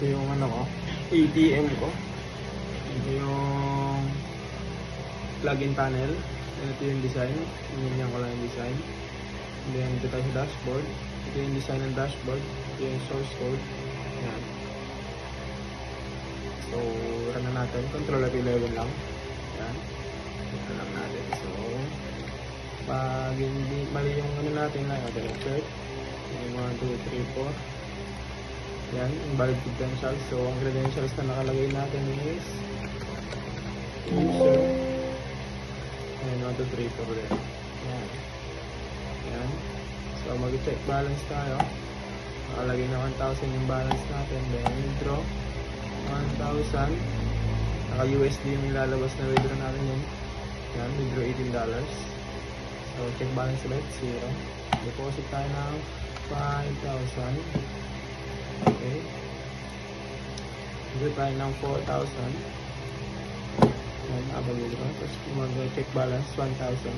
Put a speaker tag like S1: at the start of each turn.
S1: yung ano ko, ATM ko. Ito yung plug-in panel. Ito yung design. Ganyan ko lang yung design. And then ito tayo sa dashboard. Ito yung design ng dashboard. Ito yung source code. Yan. So, run na natin. Control F11 lang. Yan. Ito lang natin. So, pag hindi mali yung ano natin na ito yung check. Yung 1, 2, 3, 4. Yan. Invalid credentials. So, ang credentials na nakalagay natin is user. Ayan, 1, 2, 3, 4 ulit. Yan. Yan. So, mag-check balance tayo. Nakalagay na 1,000 yung balance natin. Then, withdraw. 1,000. Naka-USD yung ilalabas na withdraw natin yun. Yan, withdraw $18. So, check balance ulit, 0. Deposit tayo ng 5,000. Okay. Withdraw tayo ng 4,000. Yan, abag withdraw. Tapos, mag-check balance, 1,000.